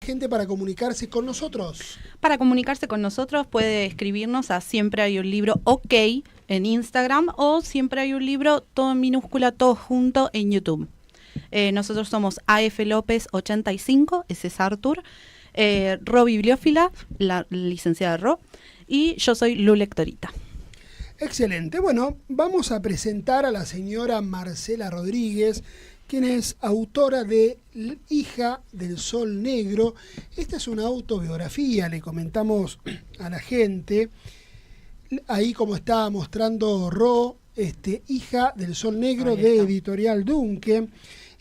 gente para comunicarse con nosotros? Para comunicarse con nosotros puede escribirnos a Siempre Hay un Libro OK en Instagram o Siempre Hay un Libro, todo en minúscula, todo junto en YouTube. Nosotros somos AF López 85, ese es Arthur, Ro Bibliófila, la licenciada Ro, y yo soy Lu Lectorita. Excelente. Bueno, vamos a presentar a la señora Marcela Rodríguez, quien es autora de Hija del Sol Negro. Esta es una autobiografía, le comentamos a la gente, ahí como estaba mostrando Ro, Hija del Sol Negro de Editorial Dunque.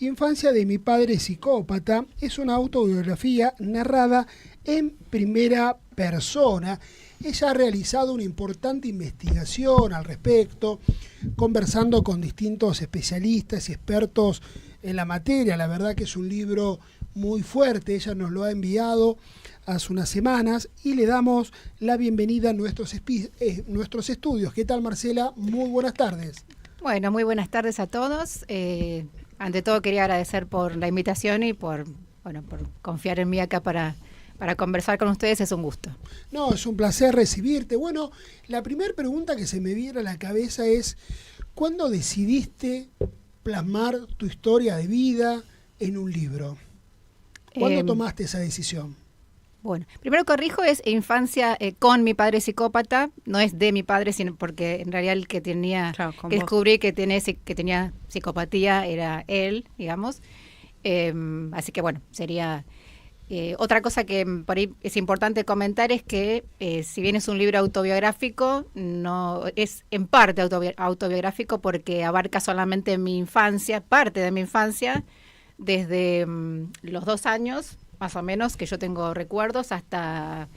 Infancia de mi padre psicópata es una autobiografía narrada en primera persona. Ella ha realizado una importante investigación al respecto, conversando con distintos especialistas y expertos en la materia. La verdad que es un libro muy fuerte, ella nos lo ha enviado hace unas semanas y le damos la bienvenida a nuestros estudios. ¿Qué tal, Marcela? Muy buenas tardes. Bueno, muy buenas tardes a todos. Ante todo quería agradecer por la invitación y por confiar en mí acá para conversar con ustedes. Es un gusto. No, es un placer recibirte. Bueno, la primera pregunta que se me viene a la cabeza es, ¿cuándo decidiste plasmar tu historia de vida en un libro? ¿Cuándo tomaste esa decisión? Bueno, primero corrijo, es infancia con mi padre psicópata, no es de mi padre, sino porque en realidad el que tenía, que descubrí que tenía psicopatía era él, digamos. Así que bueno, sería... otra cosa que por ahí es importante comentar es que si bien es un libro autobiográfico, no es en parte autobiográfico porque abarca solamente mi infancia, parte de mi infancia, desde los 2 años, más o menos, que yo tengo recuerdos, hasta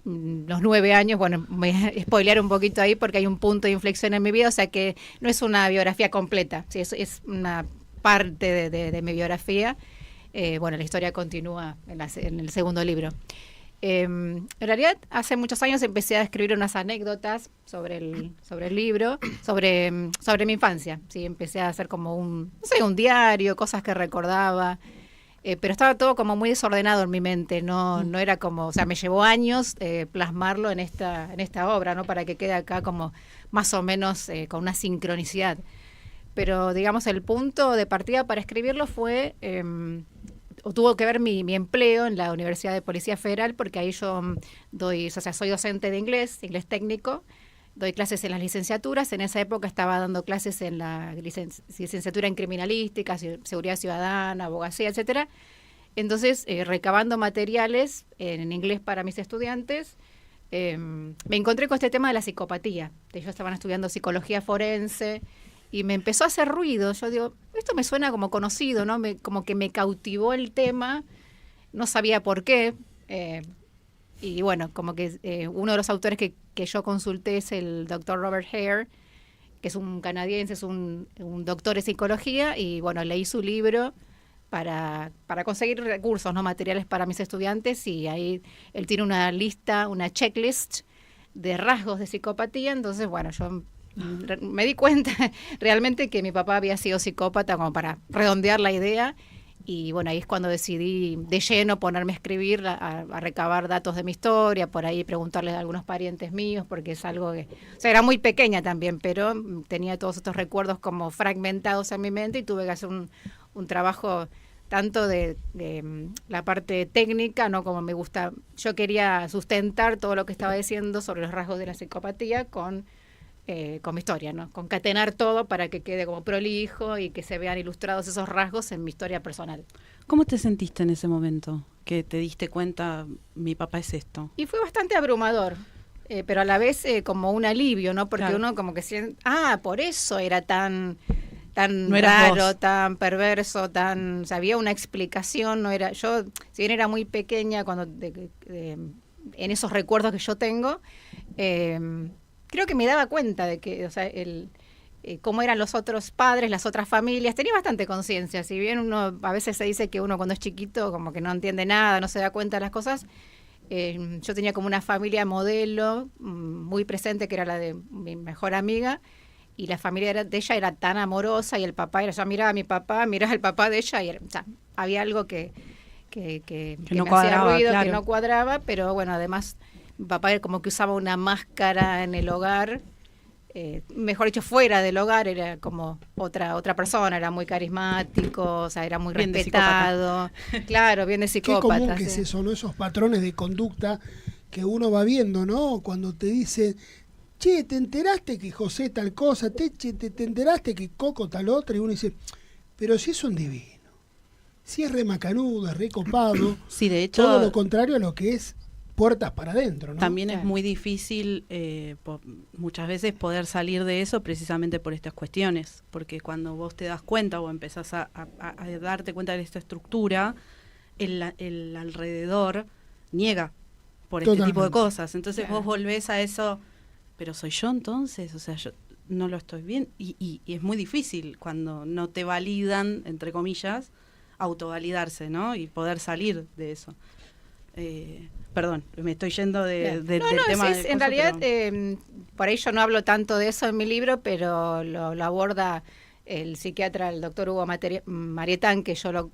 los 9 años. Bueno, voy a spoilear un poquito ahí porque hay un punto de inflexión en mi vida, o sea que no es una biografía completa, sí, es una parte de mi biografía. Bueno, la historia continúa en el segundo libro. En realidad, hace muchos años empecé a escribir unas anécdotas sobre el libro, sobre mi infancia. Sí, empecé a hacer como un diario, cosas que recordaba, pero estaba todo como muy desordenado en mi mente. No era como, o sea, me llevó años plasmarlo en esta obra, ¿no? Para que quede acá como más o menos con una sincronicidad. Pero digamos el punto de partida para escribirlo fue, o tuvo que ver mi empleo en la Universidad de Policía Federal, porque ahí yo soy docente de inglés técnico, doy clases en las licenciaturas. En esa época estaba dando clases en la licenciatura en criminalística, seguridad ciudadana, abogacía, etcétera. Entonces, recabando materiales en inglés para mis estudiantes, me encontré con este tema de la psicopatía. Ellos estaban estudiando psicología forense, y me empezó a hacer ruido. Yo digo, esto me suena como conocido, ¿no? Como que me cautivó el tema, no sabía por qué. Y bueno, como que uno de los autores que yo consulté es el doctor Robert Hare, que es un canadiense, es un doctor en psicología, y bueno, leí su libro para conseguir recursos, ¿no? Materiales para mis estudiantes, y ahí él tiene una lista, una checklist de rasgos de psicopatía. Entonces, bueno, yo me di cuenta realmente que mi papá había sido psicópata, como para redondear la idea. Y bueno, ahí es cuando decidí de lleno ponerme a escribir, a recabar datos de mi historia, por ahí preguntarles a algunos parientes míos, porque es algo que, o sea, era muy pequeña también, pero tenía todos estos recuerdos como fragmentados en mi mente, y tuve que hacer un trabajo tanto de la parte técnica, ¿no? Como me gusta, yo quería sustentar todo lo que estaba diciendo sobre los rasgos de la psicopatía con mi historia, ¿no? Concatenar todo para que quede como prolijo y que se vean ilustrados esos rasgos en mi historia personal. ¿Cómo te sentiste en ese momento que te diste cuenta, mi papá es esto? Y fue bastante abrumador, pero a la vez como un alivio, ¿no? Porque claro, uno como que siente, por eso era tan no raro, vos, tan perverso, o sea, había una explicación. No era yo, si bien era muy pequeña cuando en esos recuerdos que yo tengo, creo que me daba cuenta de que, o sea, cómo eran los otros padres, las otras familias. Tenía bastante conciencia. Si bien uno a veces se dice que uno cuando es chiquito como que no entiende nada, no se da cuenta de las cosas, yo tenía como una familia modelo muy presente, que era la de mi mejor amiga, y la familia de ella era tan amorosa, y el papá yo miraba a mi papá, miraba al papá de ella, y o sea, había algo que que no me cuadraba, hacía ruido, claro. que no cuadraba, pero bueno, además mi papá como que usaba una máscara en el hogar, mejor dicho, fuera del hogar, era como otra persona, era muy carismático, o sea, era muy Bien respetado. Claro, bien de Qué psicópata. común que es eso, ¿no? Esos patrones de conducta que uno va viendo, ¿no? Cuando te dicen, che, ¿te enteraste que José tal cosa? ¿Te enteraste que Coco tal otra? Y uno dice, pero si es un divino, si es re macanudo, es re copado. Sí, de hecho, todo lo contrario a lo que es puertas para adentro, ¿no? también Claro. es muy difícil muchas veces poder salir de eso precisamente por estas cuestiones, porque cuando vos te das cuenta o empezás a darte cuenta de esta estructura, el alrededor niega por este tipo de cosas. Entonces Claro. vos volvés a eso, pero soy yo entonces, o sea, yo no lo estoy bien. Y es muy difícil cuando no te validan, entre comillas, autovalidarse, ¿no? Y poder salir de eso. Perdón, me estoy yendo del tema. En realidad, por ahí yo no hablo tanto de eso en mi libro, pero lo aborda el psiquiatra, el doctor Hugo Marietán, que yo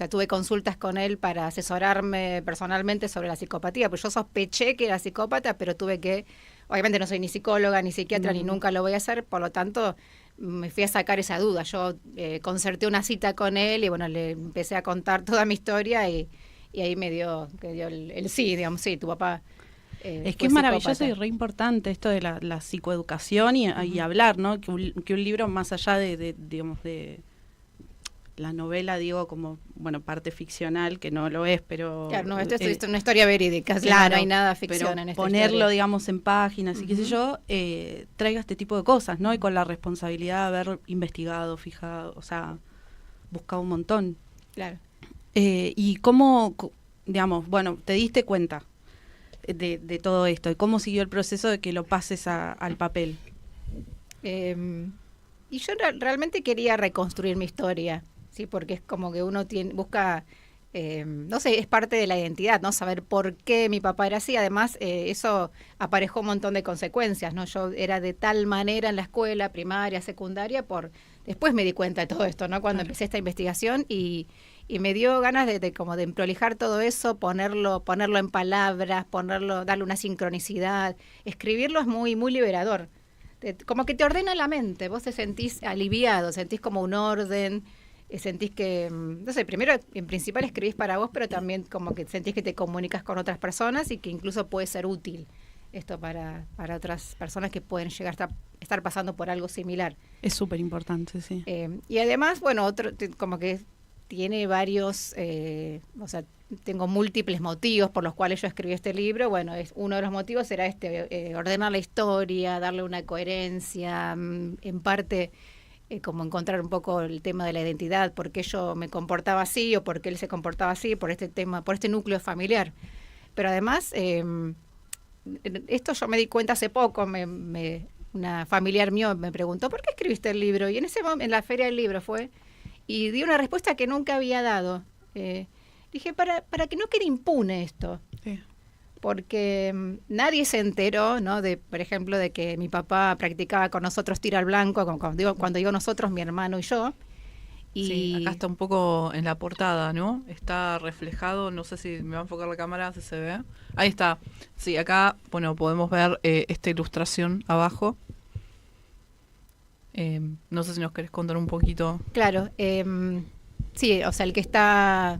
tuve consultas con él para asesorarme personalmente sobre la psicopatía, pues yo sospeché que era psicópata, pero tuve que, obviamente no soy ni psicóloga, ni psiquiatra, ni nunca lo voy a hacer, por lo tanto me fui a sacar esa duda. Yo concerté una cita con él y bueno, le empecé a contar toda mi historia y ahí me dio el sí, digamos, sí, tu papá. Es que es maravilloso y re importante esto de la psicoeducación y hablar, ¿no? Que un libro más allá digamos, de la novela, digo, como, bueno, parte ficcional, que no lo es, pero... Claro, no, esto es una historia verídica, claro, no hay nada ficción pero en esta ponerlo, historia. digamos, en páginas y qué sé yo, traiga este tipo de cosas, ¿no? Y con la responsabilidad de haber investigado, fijado, o sea, buscado un montón. Claro. Y cómo, digamos, bueno, te diste cuenta de todo esto, y cómo siguió el proceso de que lo pases al papel. Y yo realmente quería reconstruir mi historia, sí, porque es como que uno busca, no sé, es parte de la identidad, ¿no? Saber por qué mi papá era así. Además, eso aparejó un montón de consecuencias, ¿no? Yo era de tal manera en la escuela, primaria, secundaria, después me di cuenta de todo esto, ¿no? Cuando empecé esta investigación y me dio ganas de como de prolijar todo eso, ponerlo en palabras, darle una sincronicidad. Escribirlo es muy, muy liberador. Como que te ordena la mente, vos te sentís aliviado, sentís como un orden, sentís que, no sé, primero en principal escribís para vos, pero también como que sentís que te comunicas con otras personas y que incluso puede ser útil esto para otras personas que pueden llegar a estar pasando por algo similar. Es súper importante, sí. Y además, bueno, como que tiene varios, o sea, tengo múltiples motivos por los cuales yo escribí este libro. Bueno, uno de los motivos era ordenar la historia, darle una coherencia, en parte como encontrar un poco el tema de la identidad, por qué yo me comportaba así o por qué él se comportaba así, por este tema, por este núcleo familiar. Pero además, esto yo me di cuenta hace poco, una familiar mío me preguntó, ¿por qué escribiste el libro? Y en en la Feria del Libro fue, y di una respuesta que nunca había dado. Dije, para que no quede impune esto. Sí. Porque nadie se enteró, ¿no? Por ejemplo, de que mi papá practicaba con nosotros tiro al blanco, cuando digo nosotros, mi hermano y yo. Y sí, acá está un poco en la portada, ¿no? Está reflejado, no sé si me va a enfocar la cámara, si se ve. Ahí está. Sí, acá, bueno, podemos ver esta ilustración abajo. No sé si nos querés contar un poquito. Claro, sí, o sea, el que está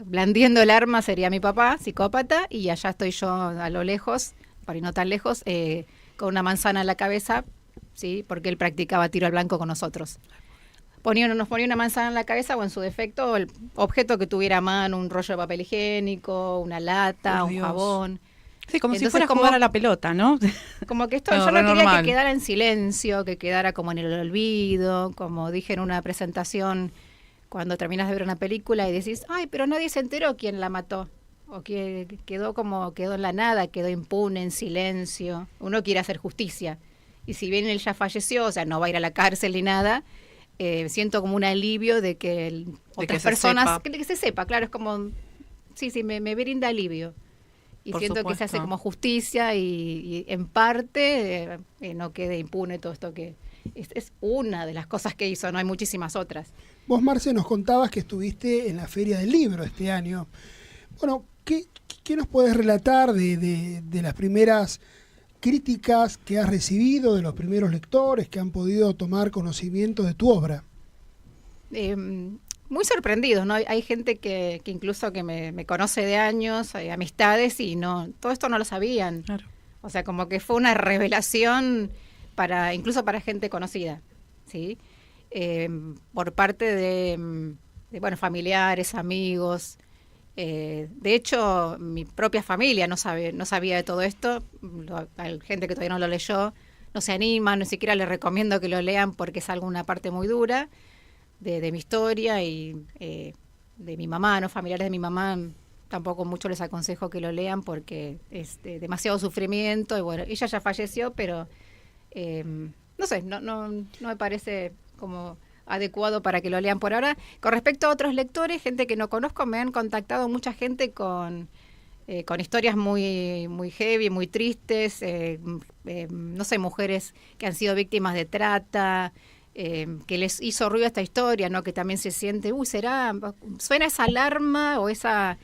blandiendo el arma sería mi papá, psicópata, y allá estoy yo a lo lejos, para ir no tan lejos, con una manzana en la cabeza, sí, porque él practicaba tiro al blanco con nosotros. Nos ponía una manzana en la cabeza o en su defecto el objeto que tuviera a mano, un rollo de papel higiénico, una lata, un jabón. Sí, como Entonces, si fuera a jugar a la pelota, ¿no? Como que esto No, yo no quería normal. que quedara en silencio, que quedara como en el olvido, como dije en una presentación, cuando terminas de ver una película y decís, ay, pero nadie se enteró quién la mató, o que quedó en la nada, quedó impune, en silencio. Uno quiere hacer justicia, y si bien él ya falleció, o sea, no va a ir a la cárcel ni nada, siento como un alivio de que otras personas, que se sepa, claro, es como, sí, me brinda alivio. Y Por siento supuesto. que se hace como justicia y en parte no quede impune todo esto que es una de las cosas que hizo, no hay muchísimas otras. Vos, Marce, nos contabas que estuviste en la Feria del Libro este año. Bueno, ¿qué nos podés relatar de las primeras críticas que has recibido, de los primeros lectores que han podido tomar conocimiento de tu obra? Muy sorprendidos, ¿no? Hay gente que incluso que me conoce de años, hay amistades y no, todo esto no lo sabían. Claro. O sea, como que fue una revelación incluso para gente conocida, ¿sí? Por parte de bueno, familiares, amigos. De hecho, mi propia familia no sabía de todo esto. Hay gente que todavía no lo leyó, no se anima, ni siquiera les recomiendo que lo lean porque es alguna parte muy dura de mi historia y de mi mamá, ¿no? Familiares de mi mamá, tampoco mucho les aconsejo que lo lean porque es demasiado sufrimiento y bueno, ella ya falleció, pero no sé, no me parece como adecuado para que lo lean por ahora. Con respecto a otros lectores, gente que no conozco, me han contactado mucha gente con historias muy, muy heavy, muy tristes, no sé, mujeres que han sido víctimas de trata, que les hizo ruido esta historia, ¿no? Que también se siente, suena esa alarma o esa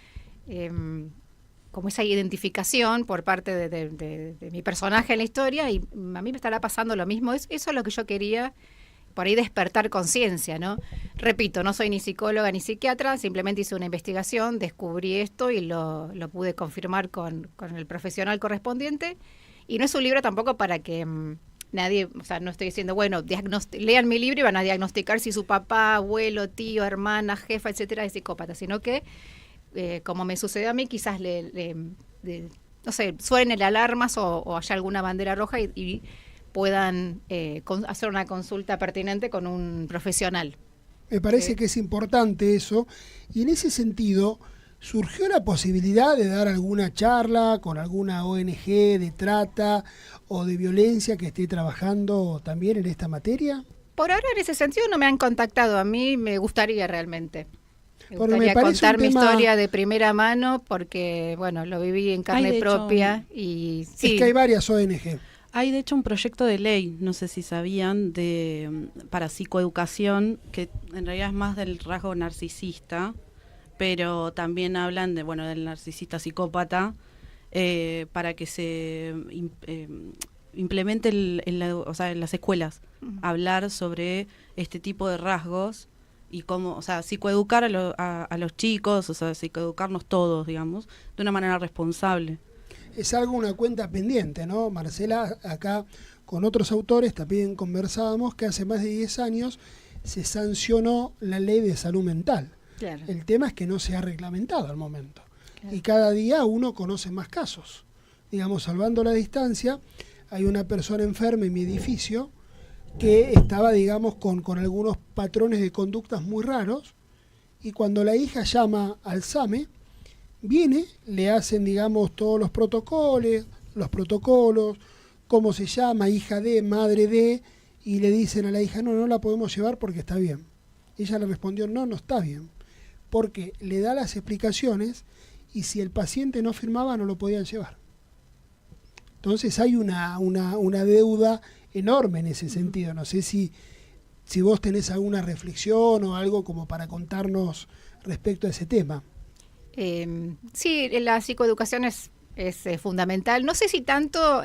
como esa identificación por parte de mi personaje en la historia, y a mí me estará pasando lo mismo. Eso es lo que yo quería, por ahí despertar conciencia, ¿no? Repito, no soy ni psicóloga ni psiquiatra, simplemente hice una investigación, descubrí esto y lo pude confirmar con el profesional correspondiente, y no es un libro tampoco para que nadie, o sea, no estoy diciendo, bueno, lean mi libro y van a diagnosticar si su papá, abuelo, tío, hermana, jefa, etcétera, es psicópata, sino que, como me sucedió a mí, quizás no sé, suenen alarmas o haya alguna bandera roja y puedan hacer una consulta pertinente con un profesional. Me parece que es importante eso, y en ese sentido, ¿surgió la posibilidad de dar alguna charla con alguna ONG de trata o de violencia que esté trabajando también en esta materia? Por ahora, en ese sentido, no me han contactado. A mí me gustaría realmente. Me gustaría contar mi historia de primera mano porque, bueno, lo viví en carne propia. Y sí. Es que hay varias ONG. Hay de hecho un proyecto de ley, no sé si sabían, para psicoeducación, que en realidad es más del rasgo narcisista, pero también hablan del narcisista psicópata, para que se implemente en las escuelas, hablar sobre este tipo de rasgos y cómo, o sea, psicoeducar a los chicos, o sea, psicoeducarnos todos, digamos, de una manera responsable. Es una cuenta pendiente, ¿no? Marcela, acá con otros autores también conversábamos que hace más de 10 años se sancionó la ley de salud mental. Claro. El tema es que no se ha reglamentado al momento. Claro. Y cada día uno conoce más casos. Digamos, salvando la distancia, hay una persona enferma en mi edificio que estaba, digamos, con algunos patrones de conductas muy raros, y cuando la hija llama al SAME, viene, le hacen, digamos, todos los protocolos, cómo se llama, hija de, madre de, y le dicen a la hija, no la podemos llevar porque está bien. Ella le respondió, no está bien, porque le da las explicaciones y si el paciente no firmaba no lo podían llevar. Entonces hay una deuda enorme en ese sentido. No sé si vos tenés alguna reflexión o algo como para contarnos respecto a ese tema. Sí, la psicoeducación es fundamental. No sé si tanto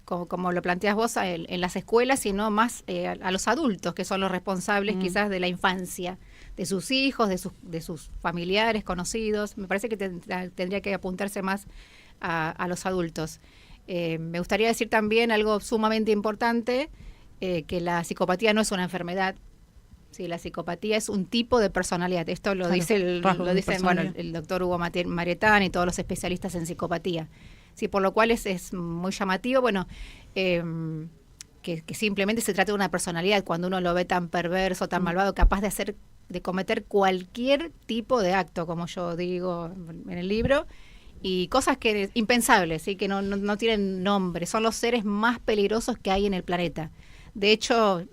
como lo planteas vos en las escuelas, sino más a los adultos, que son los responsables quizás de la infancia, de sus hijos, de sus familiares, conocidos. Me parece que tendría que apuntarse más a los adultos. Me gustaría decir también algo sumamente importante, que la psicopatía no es una enfermedad. Sí, la psicopatía es un tipo de personalidad. Esto lo dice el doctor Hugo Marietán y todos los especialistas en psicopatía. Sí, por lo cual es muy llamativo, que simplemente se trata de una personalidad, cuando uno lo ve tan perverso, tan malvado, capaz de cometer cualquier tipo de acto, como yo digo en el libro, y cosas que impensables, ¿sí? Que no tienen nombre. Son los seres más peligrosos que hay en el planeta. De hecho,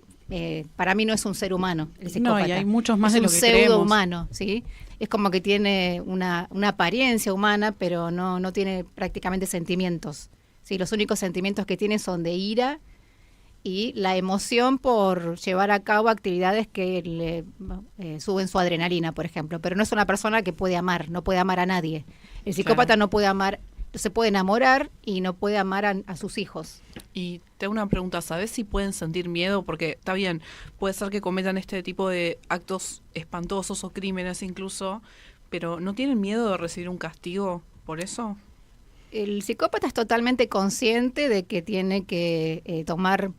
para mí no es un ser humano el psicópata. No, y hay muchos más de lo que creemos. Es un pseudo humano, ¿sí? Es como que tiene una apariencia humana, pero no tiene prácticamente sentimientos. ¿Sí? Los únicos sentimientos que tiene son de ira y la emoción por llevar a cabo actividades que le suben su adrenalina, por ejemplo. Pero no es una persona que puede amar, no puede amar a nadie. El psicópata no puede amar, se puede enamorar y no puede amar a sus hijos. Y te hago una pregunta, ¿sabes si pueden sentir miedo? Porque está bien, puede ser que cometan este tipo de actos espantosos o crímenes incluso, pero ¿no tienen miedo de recibir un castigo por eso? El psicópata es totalmente consciente de que tiene que tomar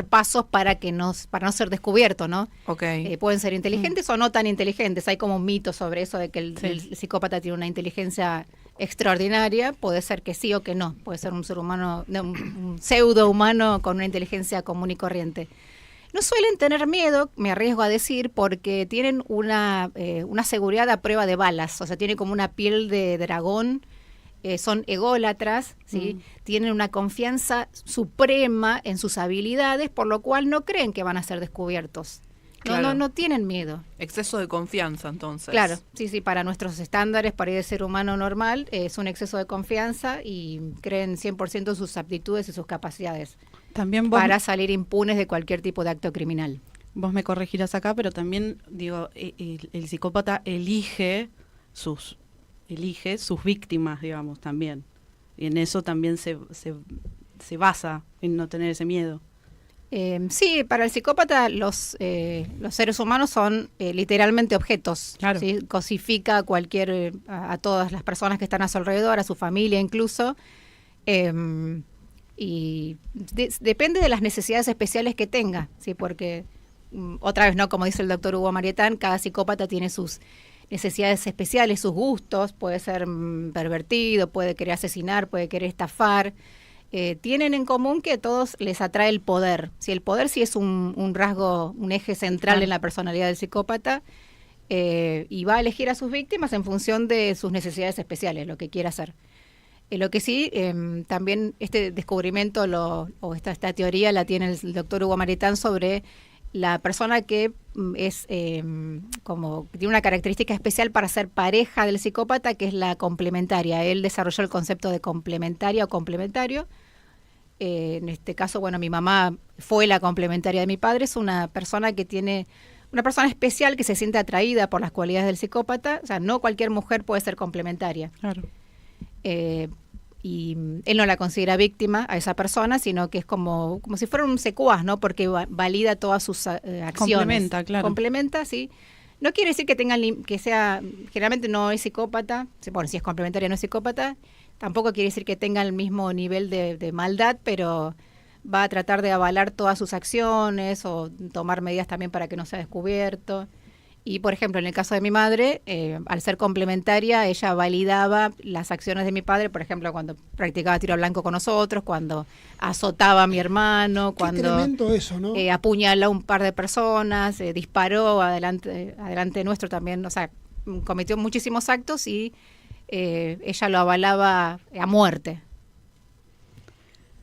pasos para no ser descubierto, ¿no? Okay. Pueden ser inteligentes o no tan inteligentes. Hay como un mito sobre eso de que el psicópata tiene una inteligencia extraordinaria. Puede ser que sí o que no. Puede ser un ser humano, un pseudo humano con una inteligencia común y corriente. No suelen tener miedo, me arriesgo a decir, porque tienen una seguridad a prueba de balas. O sea, tienen como una piel de dragón. Son ególatras, ¿sí? Tienen una confianza suprema en sus habilidades, por lo cual no creen que van a ser descubiertos. Claro. No tienen miedo. Exceso de confianza, entonces. Claro, sí, para nuestros estándares, para el ser humano normal, es un exceso de confianza y creen 100% en sus aptitudes y sus capacidades también para salir impunes de cualquier tipo de acto criminal. Vos me corregirás acá, pero también, digo, el psicópata elige sus víctimas, digamos, también. Y en eso también se basa en no tener ese miedo. Sí, para el psicópata los seres humanos son literalmente objetos. Claro. ¿Sí? Cosifica a todas las personas que están a su alrededor, a su familia incluso. Y depende de las necesidades especiales que tenga, ¿sí? Porque, otra vez, ¿no? Como dice el doctor Hugo Marietán, cada psicópata tiene sus necesidades especiales, sus gustos, puede ser pervertido, puede querer asesinar, puede querer estafar. Tienen en común que a todos les atrae el poder. Si el poder sí es un rasgo, un eje central en la personalidad del psicópata, y va a elegir a sus víctimas en función de sus necesidades especiales, lo que quiera hacer. Lo que sí, también este descubrimiento esta teoría la tiene el doctor Hugo Marietán sobre la persona que es como tiene una característica especial para ser pareja del psicópata, que es la complementaria. Él desarrolló el concepto de complementaria o complementario. En este caso, bueno, mi mamá fue la complementaria de mi padre. Es una persona una persona especial que se siente atraída por las cualidades del psicópata. O sea, no cualquier mujer puede ser complementaria. Claro. Y él no la considera víctima a esa persona, sino que es como si fuera un secuaz, ¿no? Porque valida todas sus acciones. Complementa, claro. Complementa, sí. No quiere decir que sea, generalmente no es psicópata, bueno, si es complementaria no es psicópata, tampoco quiere decir que tenga el mismo nivel de maldad, pero va a tratar de avalar todas sus acciones o tomar medidas también para que no sea descubierto. Y, por ejemplo, en el caso de mi madre, al ser complementaria, ella validaba las acciones de mi padre, por ejemplo, cuando practicaba tiro al blanco con nosotros, cuando azotaba a mi hermano, cuando tremendo eso, ¿no? Apuñaló a un par de personas, disparó adelante nuestro también, o sea, cometió muchísimos actos y ella lo avalaba a muerte.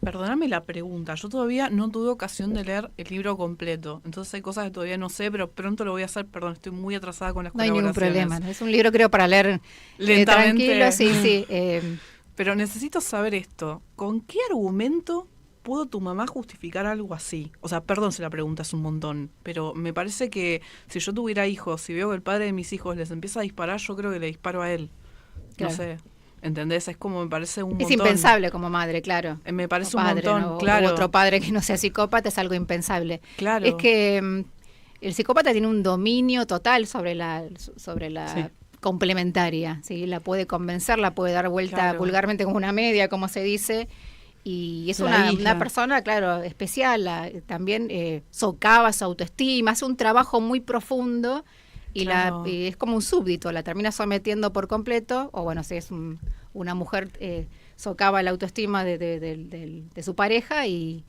Perdóname la pregunta, yo todavía no tuve ocasión de leer el libro completo, entonces hay cosas que todavía no sé, pero pronto lo voy a hacer, perdón, estoy muy atrasada con las colaboraciones. No hay ningún problema, es un libro creo para leer lentamente. Tranquilo, sí. Pero necesito saber esto, ¿con qué argumento pudo tu mamá justificar algo así? O sea, perdón si la pregunta es un montón, pero me parece que si yo tuviera hijos, si veo que el padre de mis hijos les empieza a disparar, yo creo que le disparo a él, claro. No sé. ¿Entendés? Es como me parece un montón. Es impensable como madre, claro. Me parece un montón, ¿no? claro. O otro padre que no sea psicópata es algo impensable. Claro. Es que el psicópata tiene un dominio total sobre la sí. Complementaria, ¿sí? La puede convencer, la puede dar vuelta vulgarmente como una media, como se dice, y es una persona, claro, especial. También socava su autoestima, hace un trabajo muy profundo. Y es como un súbdito, la termina sometiendo por completo, o bueno, si es una mujer, socava la autoestima de su pareja y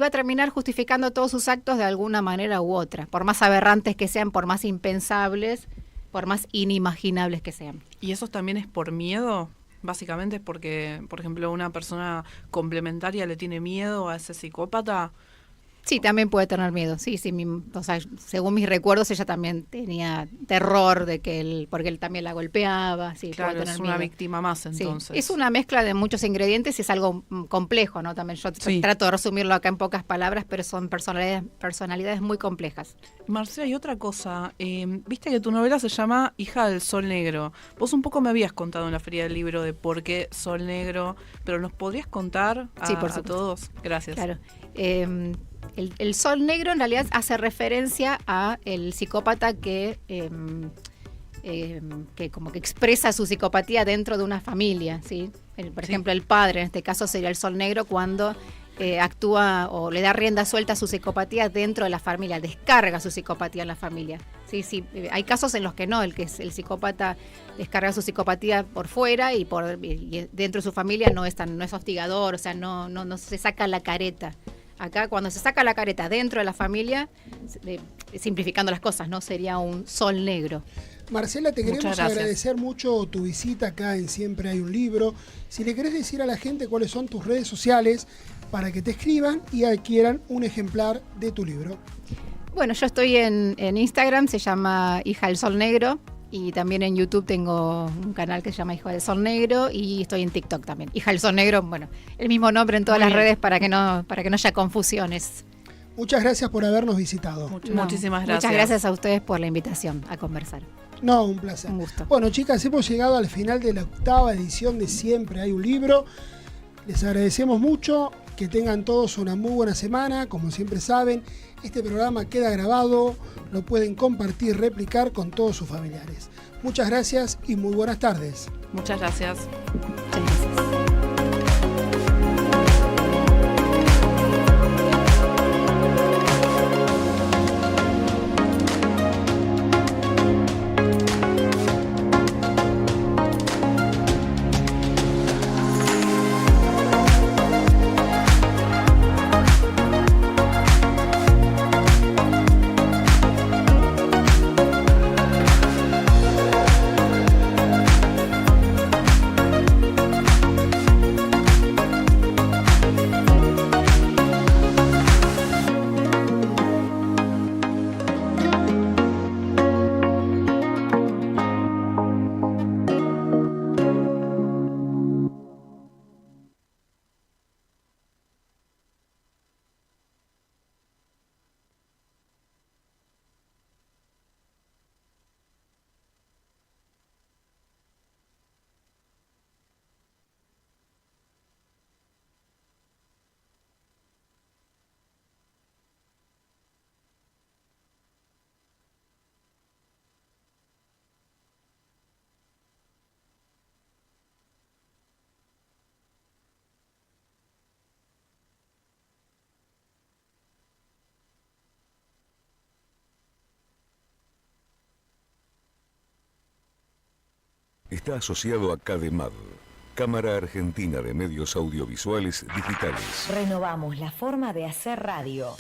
va a terminar justificando todos sus actos de alguna manera u otra, por más aberrantes que sean, por más impensables, por más inimaginables que sean. ¿Y eso también es por miedo? Básicamente es porque, por ejemplo, una persona complementaria le tiene miedo a ese psicópata. Sí, también puede tener miedo. Sí, sí. O sea, según mis recuerdos, ella también tenía terror de que porque él también la golpeaba. Sí, claro, puede tener es una miedo. víctima más entonces. Sí. Es una mezcla de muchos ingredientes y es algo complejo, ¿no? También yo trato de resumirlo acá en pocas palabras, pero son personalidades muy complejas. Marcela, y otra cosa, viste que tu novela se llama Hija del Sol Negro. Vos un poco me habías contado en la Feria del Libro de por qué Sol Negro, pero ¿nos podrías contar a todos? Gracias. Claro. El sol negro en realidad hace referencia a el psicópata que como que expresa su psicopatía dentro de una familia, ¿sí? Por ejemplo, el padre, en este caso sería el sol negro cuando actúa o le da rienda suelta a su psicopatía dentro de la familia, descarga su psicopatía en la familia. Sí, hay casos en los que no, el psicópata descarga su psicopatía por fuera y dentro de su familia no es hostigador, o sea, no se saca la careta. Acá, cuando se saca la careta dentro de la familia, simplificando las cosas, ¿no? Sería un sol negro. Marcela, te queremos agradecer mucho tu visita acá en Siempre Hay un Libro. Si le querés decir a la gente cuáles son tus redes sociales para que te escriban y adquieran un ejemplar de tu libro. Bueno, yo estoy en Instagram, se llama Hija del Sol Negro. Y también en YouTube tengo un canal que se llama Hija del Sol Negro y estoy en TikTok también. Hija del Sol Negro, bueno, el mismo nombre en todas las redes para que no haya confusiones. Muchas gracias por habernos visitado. Muchísimas gracias. Muchas gracias a ustedes por la invitación a conversar. No, un placer. Un gusto. Bueno, chicas, hemos llegado al final de la 8ª edición de Siempre Hay un Libro. Les agradecemos mucho, que tengan todos una muy buena semana. Como siempre saben, este programa queda grabado, lo pueden compartir, replicar con todos sus familiares. Muchas gracias y muy buenas tardes. Muchas gracias. Muchas gracias. Está asociado a CADEMAD, Cámara Argentina de Medios Audiovisuales Digitales. Renovamos la forma de hacer radio.